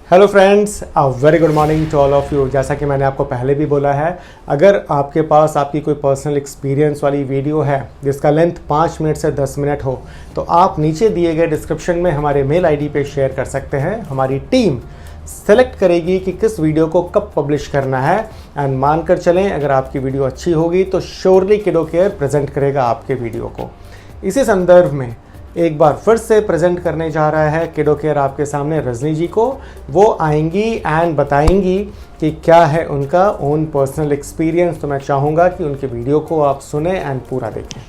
Hello friends, a very good morning to all of you. जैसा कि मैंने आपको पहले भी बोला है, अगर आपके पास आपकी कोई पर्सनल एक्सपीरियंस वाली वीडियो है जिसका लेंथ 5 मिनट से 10 मिनट हो, तो आप नीचे दिए गए डिस्क्रिप्शन में हमारे मेल आईडी पे शेयर कर सकते हैं। हमारी टीम सेलेक्ट करेगी कि किस वीडियो को कब पब्लिश करना है। एंड मानकर चलें, अगर आपकी वीडियो अच्छी होगी तो श्योरली किडो केयर प्रेजेंट करेगा आपके वीडियो को। इसी संदर्भ में एक बार फिर से प्रेजेंट करने जा रहा है किडो केयर आपके सामने रजनी जी को। वो आएंगी एंड बताएंगी कि क्या है उनका ओन पर्सनल एक्सपीरियंस। तो मैं चाहूँगा कि उनके वीडियो को आप सुने एंड पूरा देखें।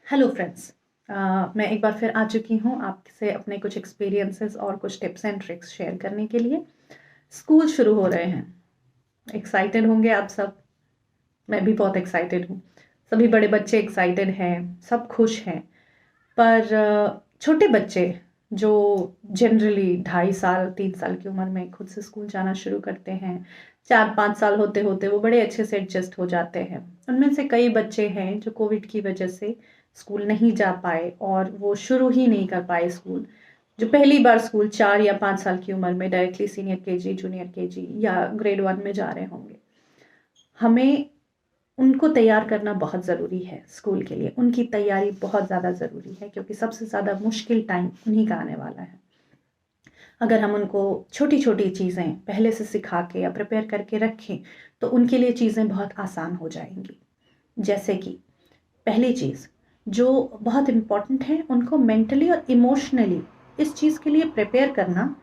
हेलो फ्रेंड्स, मैं एक बार फिर आ चुकी हूँ आपसे अपने कुछ एक्सपीरियंसेस और कुछ टिप्स एंड ट्रिक्स शेयर करने के लिए। स्कूल शुरू हो रहे हैं, एक्साइटेड होंगे आप सब। मैं भी बहुत एक्साइटेड हूँ, सभी बड़े बच्चे एक्साइटेड हैं, सब खुश हैं। पर छोटे बच्चे जो जनरली 2.5 साल 3 साल की उम्र में खुद से स्कूल जाना शुरू करते हैं, 4-5 साल होते होते वो बड़े अच्छे से एडजस्ट हो जाते हैं। उनमें से कई बच्चे हैं जो कोविड की वजह से स्कूल नहीं जा पाए और वो शुरू ही नहीं कर पाए स्कूल। जो पहली बार स्कूल 4 या 5 साल की उम्र में directly senior KG, junior KG या ग्रेड 1 में जा रहे होंगे, हमें उनको तैयार करना बहुत ज़रूरी है स्कूल के लिए। उनकी तैयारी बहुत ज़्यादा ज़रूरी है क्योंकि सबसे ज़्यादा मुश्किल टाइम उन्हीं का आने वाला है। अगर हम उनको छोटी छोटी चीज़ें पहले से सिखा के या प्रिपेयर करके रखें तो उनके लिए चीज़ें बहुत आसान हो जाएंगी। जैसे कि पहली चीज़ जो बहुत इम्पॉर्टेंट है, उनको मेंटली और इमोशनली इस चीज़ के लिए प्रिपेयर करना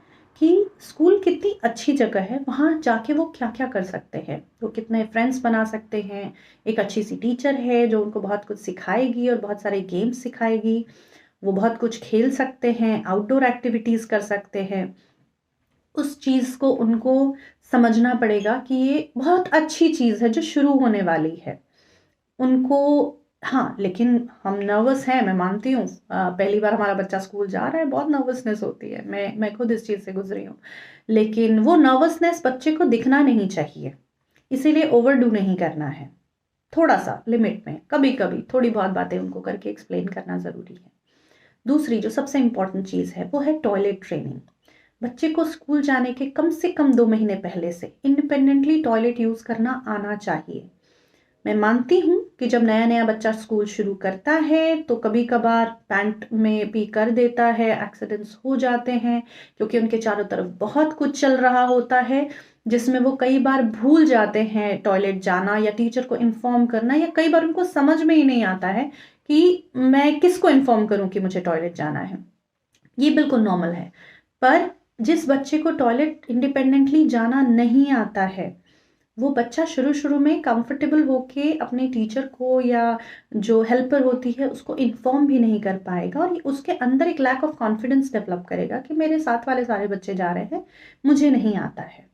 कि स्कूल कितनी अच्छी जगह है, वहाँ जाके वो क्या क्या कर सकते हैं, वो कितने फ्रेंड्स बना सकते हैं। एक अच्छी सी टीचर है जो उनको बहुत कुछ सिखाएगी और बहुत सारे गेम्स सिखाएगी। वो बहुत कुछ खेल सकते हैं, आउटडोर एक्टिविटीज़ कर सकते हैं। उस चीज़ को उनको समझना पड़ेगा कि ये बहुत अच्छी चीज़ है जो शुरू होने वाली है उनको। हाँ, लेकिन हम नर्वस हैं, मैं मानती हूँ। पहली बार हमारा बच्चा स्कूल जा रहा है, बहुत नर्वसनेस होती है। मैं खुद इस चीज़ से गुजरी हूँ। लेकिन वो नर्वसनेस बच्चे को दिखना नहीं चाहिए, इसीलिए ओवरडू नहीं करना है। थोड़ा सा लिमिट में कभी कभी थोड़ी बहुत बातें उनको करके एक्सप्लेन करना ज़रूरी है। दूसरी जो सबसे इम्पॉर्टेंट चीज़ है वो है टॉयलेट ट्रेनिंग। बच्चे को स्कूल जाने के कम से कम 2 महीने पहले से इंडिपेंडेंटली टॉयलेट यूज़ करना आना चाहिए। मैं मानती हूँ कि जब नया नया बच्चा स्कूल शुरू करता है तो कभी कभार पैंट में भी कर देता है, एक्सीडेंट्स हो जाते हैं क्योंकि उनके चारों तरफ बहुत कुछ चल रहा होता है, जिसमें वो कई बार भूल जाते हैं टॉयलेट जाना या टीचर को इन्फॉर्म करना, या कई बार उनको समझ में ही नहीं आता है कि मैं किसको इन्फॉर्म करूँ कि मुझे टॉयलेट जाना है। ये बिल्कुल नॉर्मल है। पर जिस बच्चे को टॉयलेट इंडिपेंडेंटली जाना नहीं आता है, वो बच्चा शुरू शुरू में कंफर्टेबल होके अपने टीचर को या जो हेल्पर होती है उसको इन्फॉर्म भी नहीं कर पाएगा और उसके अंदर एक लैक ऑफ कॉन्फिडेंस डेवलप करेगा कि मेरे साथ वाले सारे बच्चे जा रहे हैं, मुझे नहीं आता है।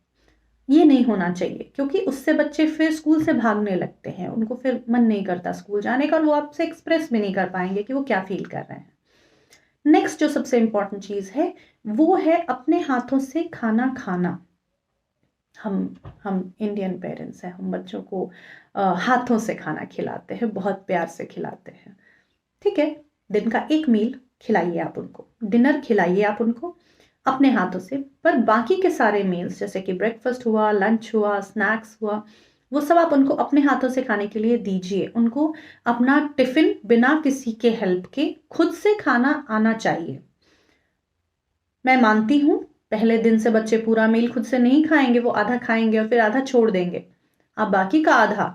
ये नहीं होना चाहिए क्योंकि उससे बच्चे फिर स्कूल से भागने लगते हैं, उनको फिर मन नहीं करता स्कूल जाने का और वो आपसे एक्सप्रेस भी नहीं कर पाएंगे कि वो क्या फील कर रहे हैं। नेक्स्ट जो सबसे इम्पॉर्टेंट चीज़ है वो है अपने हाथों से खाना खाना। हम इंडियन पेरेंट्स हैं, हम बच्चों को हाथों से खाना खिलाते हैं, बहुत प्यार से खिलाते हैं। ठीक है, दिन का एक मील खिलाइए आप उनको, डिनर खिलाइए आप उनको अपने हाथों से। पर बाकी के सारे मील्स जैसे कि ब्रेकफास्ट हुआ, लंच हुआ, स्नैक्स हुआ, वो सब आप उनको अपने हाथों से खाने के लिए दीजिए। उनको अपना टिफिन बिना किसी के हेल्प के खुद से खाना आना चाहिए। मैं मानती हूँ पहले दिन से बच्चे पूरा मील खुद से नहीं खाएंगे, वो आधा खाएंगे और फिर आधा छोड़ देंगे। आप बाकी का आधा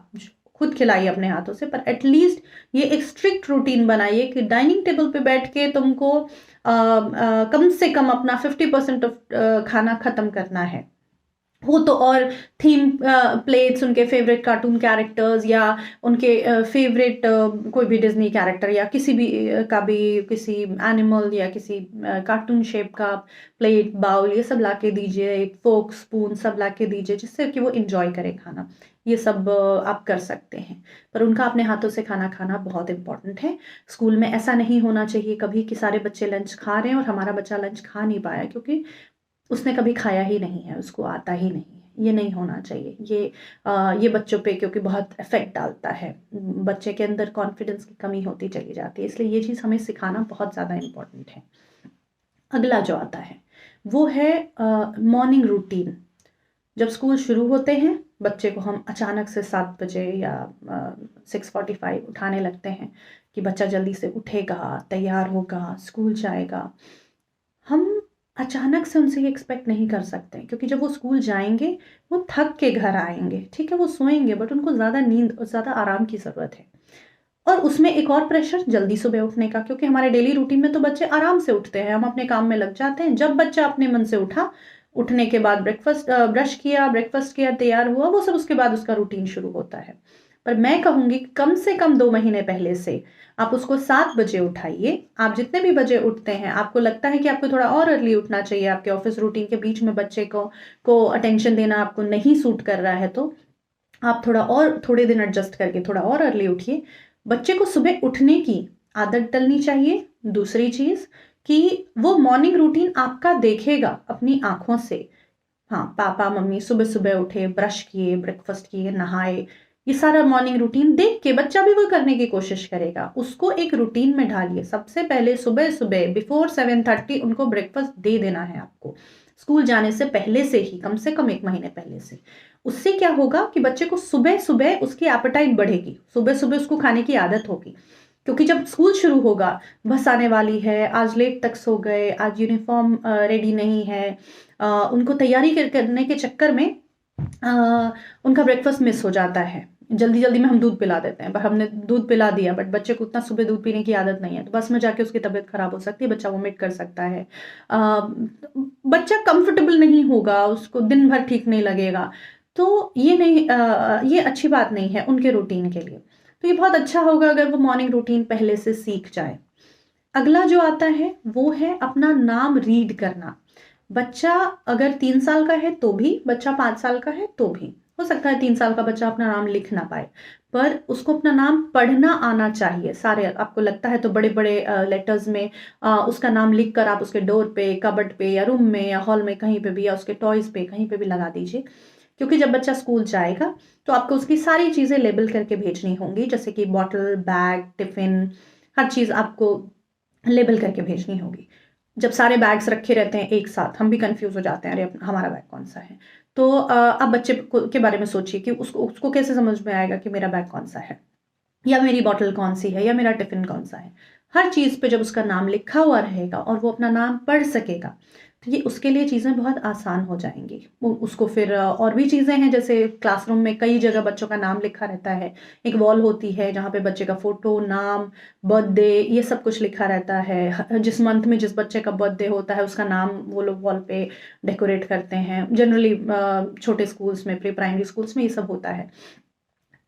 खुद खिलाइए अपने हाथों से, पर एटलीस्ट ये एक स्ट्रिक्ट रूटीन बनाइए कि डाइनिंग टेबल पे बैठ के तुमको कम से कम अपना 50% खाना खत्म करना है। वो तो और थीम प्लेट्स, उनके फेवरेट कार्टून कैरेक्टर्स या उनके फेवरेट कोई भी डिज्नी कैरेक्टर या किसी भी का भी किसी एनिमल या किसी कार्टून शेप का प्लेट, बाउल, ये सब ला के दीजिए, एक फोक, स्पून सब ला के दीजिए जिससे कि वो इंजॉय करे खाना। ये सब आप कर सकते हैं, पर उनका अपने हाथों से खाना खाना बहुत इंपॉर्टेंट है। स्कूल में ऐसा नहीं होना चाहिए कभी कि सारे बच्चे लंच खा रहे हैं और हमारा बच्चा लंच खा नहीं पाया क्योंकि उसने कभी खाया ही नहीं है, उसको आता ही नहीं है। ये नहीं होना चाहिए। ये बच्चों पे क्योंकि बहुत इफेक्ट डालता है, बच्चे के अंदर कॉन्फिडेंस की कमी होती चली जाती है, इसलिए ये चीज़ हमें सिखाना बहुत ज़्यादा इम्पोर्टेंट है। अगला जो आता है वो है मॉर्निंग रूटीन। जब स्कूल शुरू होते हैं बच्चे को हम अचानक से 7 बजे या 6:45 उठाने लगते हैं कि बच्चा जल्दी से उठेगा, तैयार होगा, स्कूल जाएगा। हम अचानक से उनसे ये एक्सपेक्ट नहीं कर सकते, क्योंकि जब वो स्कूल जाएंगे वो थक के घर आएंगे, ठीक है, वो सोएंगे, बट उनको ज़्यादा नींद और ज़्यादा आराम की ज़रूरत है। और उसमें एक और प्रेशर जल्दी सुबह उठने का, क्योंकि हमारे डेली रूटीन में तो बच्चे आराम से उठते हैं, हम अपने काम में लग जाते हैं। जब बच्चा अपने मन से उठा, उठने के बाद ब्रश किया, ब्रेकफास्ट किया, तैयार हुआ, वो सब उसके बाद उसका रूटीन शुरू होता है। पर मैं कहूंगी कम से कम 2 महीने पहले से आप उसको 7 बजे उठाइए। आप जितने भी बजे उठते हैं, आपको लगता है कि आपको थोड़ा और अर्ली उठना चाहिए, आपके ऑफिस रूटीन के बीच में बच्चे को अटेंशन देना आपको नहीं सूट कर रहा है, तो आप थोड़े दिन एडजस्ट करके थोड़ा और अर्ली उठिए। बच्चे को सुबह उठने की आदत डलनी चाहिए। दूसरी चीज कि वो मॉर्निंग रूटीन आपका देखेगा अपनी आंखों से। हाँ, पापा मम्मी सुबह सुबह उठे, ब्रश किए, ब्रेकफास्ट किए, नहाए, ये सारा मॉर्निंग रूटीन देख के बच्चा भी वो करने की कोशिश करेगा। उसको एक रूटीन में ढालिए। सबसे पहले सुबह सुबह बिफोर 7:30 उनको ब्रेकफास्ट दे देना है आपको, स्कूल जाने से पहले से ही, कम से कम 1 महीने पहले से। उससे क्या होगा कि बच्चे को सुबह सुबह उसकी एपेटाइट बढ़ेगी, सुबह सुबह उसको खाने की आदत होगी। क्योंकि जब स्कूल शुरू होगा, बस आने वाली है, आज लेट तक सो गए, आज यूनिफॉर्म रेडी नहीं है, उनको तैयारी करने के चक्कर में उनका ब्रेकफास्ट मिस हो जाता है। जल्दी जल्दी में हम दूध पिला देते हैं, पर हमने दूध पिला दिया, बट बच्चे को उतना सुबह दूध पीने की आदत नहीं है, तो बस में जाके उसकी तबीयत खराब हो सकती है, बच्चा वोमिट कर सकता है, बच्चा कंफर्टेबल नहीं होगा, उसको दिन भर ठीक नहीं लगेगा। तो ये अच्छी बात नहीं है उनके रूटीन के लिए। तो ये बहुत अच्छा होगा अगर वो मॉर्निंग रूटीन पहले से सीख जाए। अगला जो आता है वो है अपना नाम रीड करना। बच्चा अगर 3 साल का है तो भी, बच्चा 5 साल का है तो भी, हो सकता है 3 साल का बच्चा अपना नाम लिख ना पाए, पर उसको अपना नाम पढ़ना आना चाहिए। सारे आपको लगता है तो बड़े बड़े लेटर्स में उसका नाम लिख कर आप उसके डोर पे, कबर्ड पे, या रूम में, या हॉल में, कहीं पे भी, या उसके टॉयज पे कहीं पे भी लगा दीजिए। क्योंकि जब बच्चा स्कूल जाएगा तो आपको उसकी सारी चीजें लेबल करके भेजनी होंगी, जैसे कि बॉटल, बैग, टिफिन, हर चीज आपको लेबल करके भेजनी होगी। जब सारे बैग्स रखे रहते हैं एक साथ, हम भी कंफ्यूज हो जाते हैं, अरे हमारा बैग कौन सा है। तो अब बच्चे के बारे में सोचिए कि उसको कैसे समझ में आएगा कि मेरा बैग कौन सा है, या मेरी बॉटल कौन सी है, या मेरा टिफिन कौन सा है। हर चीज पे जब उसका नाम लिखा हुआ रहेगा और वो अपना नाम पढ़ सकेगा, तो ये उसके लिए चीज़ें बहुत आसान हो जाएंगी। उसको फिर और भी चीज़ें हैं, जैसे क्लासरूम में कई जगह बच्चों का नाम लिखा रहता है, एक वॉल होती है जहाँ पे बच्चे का फोटो, नाम, बर्थडे, ये सब कुछ लिखा रहता है। जिस मंथ में जिस बच्चे का बर्थडे होता है उसका नाम वो लोग वॉल पे डेकोरेट करते हैं। जनरली छोटे स्कूल्स में, प्री प्राइमरी स्कूल्स में ये सब होता है,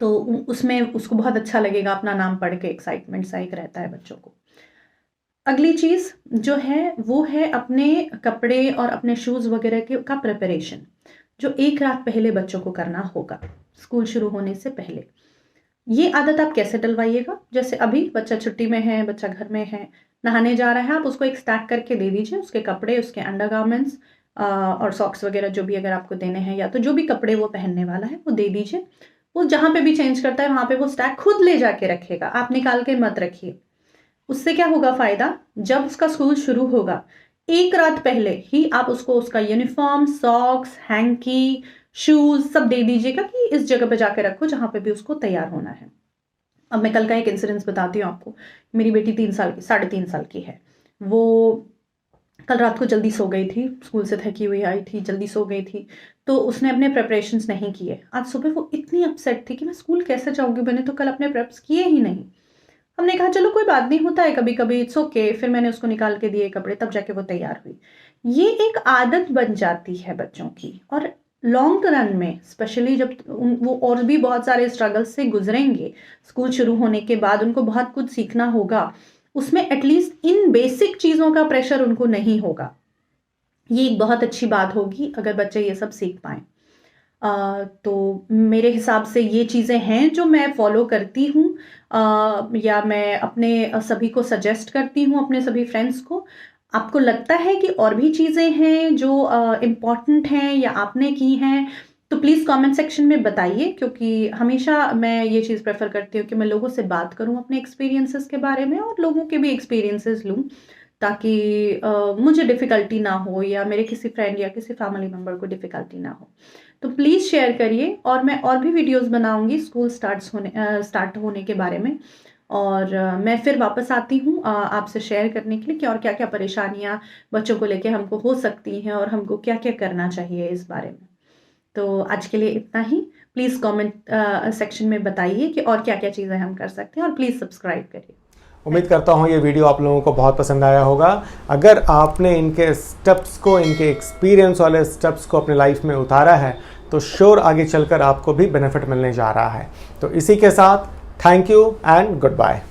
तो उसमें उसको बहुत अच्छा लगेगा, अपना नाम पढ़ के एक्साइटमेंट सा एक रहता है बच्चों को। अगली चीज जो है वो है अपने कपड़े और अपने शूज वगैरह के का प्रिपरेशन, जो एक रात पहले बच्चों को करना होगा स्कूल शुरू होने से पहले। ये आदत आप कैसे डलवाइएगा, जैसे अभी बच्चा छुट्टी में है, बच्चा घर में है, नहाने जा रहा है, आप उसको एक स्टैक करके दे दीजिए, उसके कपड़े, उसके अंडरगारमेंट्स और सॉक्स वगैरह जो भी अगर आपको देने हैं, या तो जो भी कपड़े वो पहनने वाला है वो दे दीजिए। वो जहां पे भी चेंज करता है वहां पे वो स्टैक खुद ले जाके रखेगा, आप निकाल के मत रखिए। उससे क्या होगा फायदा, जब उसका स्कूल शुरू होगा एक रात पहले ही आप उसको उसका यूनिफॉर्म, सॉक्स, हैंकी, शूज सब दे दीजिएगा कि इस जगह पे जाके रखो जहां पे भी उसको तैयार होना है। अब मैं कल का एक इंसिडेंस बताती हूँ आपको। मेरी बेटी 3.5 साल की है। वो कल रात को जल्दी सो गई थी, स्कूल से थकी हुई आई थी, जल्दी सो गई थी, तो उसने अपने प्रेपरेशंस नहीं किए। आज सुबह वो इतनी अपसेट थी कि मैं स्कूल कैसे जाऊंगी, मैंने तो कल अपने प्रेप्स किए ही नहीं। हमने कहा चलो कोई बात नहीं, होता है कभी कभी, इट्स ओके। फिर मैंने उसको निकाल के दिए कपड़े, तब जाके वो तैयार हुई। ये एक आदत बन जाती है बच्चों की, और लॉन्ग रन में स्पेशली जब वो और भी बहुत सारे स्ट्रगल से गुजरेंगे स्कूल शुरू होने के बाद, उनको बहुत कुछ सीखना होगा, उसमें एटलीस्ट इन बेसिक चीजों का प्रेशर उनको नहीं होगा। ये एक बहुत अच्छी बात होगी अगर बच्चे ये सब सीख पाए। तो मेरे हिसाब से ये चीज़ें हैं जो मैं फॉलो करती हूँ, या मैं अपने सभी को सजेस्ट करती हूँ, अपने सभी फ्रेंड्स को। आपको लगता है कि और भी चीज़ें हैं जो इम्पॉर्टेंट हैं या आपने की हैं, तो प्लीज़ कमेंट सेक्शन में बताइए, क्योंकि हमेशा मैं ये चीज़ प्रेफर करती हूँ कि मैं लोगों से बात करूँ अपने एक्सपीरियंसेस के बारे में और लोगों के भी एक्सपीरियंसेस लूँ, ताकि मुझे डिफ़िकल्टी ना हो या मेरे किसी फ्रेंड या किसी फैमिली मेम्बर को डिफ़िकल्टी ना हो। तो प्लीज़ शेयर करिए, और मैं और भी वीडियोज़ बनाऊँगी स्कूल स्टार्ट होने के बारे में। और मैं फिर वापस आती हूँ आपसे शेयर करने के लिए कि और क्या-क्या परेशानियाँ बच्चों को लेके हमको हो सकती हैं और हमको क्या-क्या करना चाहिए इस बारे में। तो आज के लिए इतना ही। प्लीज़ कमेंट सेक्शन में बताइए कि और क्या-क्या चीज़ें हम कर सकते हैं, और प्लीज़ सब्सक्राइब करिए। उम्मीद करता हूँ ये वीडियो आप लोगों को बहुत पसंद आया होगा। अगर आपने इनके स्टेप्स को, इनके एक्सपीरियंस वाले स्टेप्स को अपने लाइफ में उतारा है तो श्योर आगे चलकर आपको भी बेनिफिट मिलने जा रहा है। तो इसी के साथ thank you and good bye.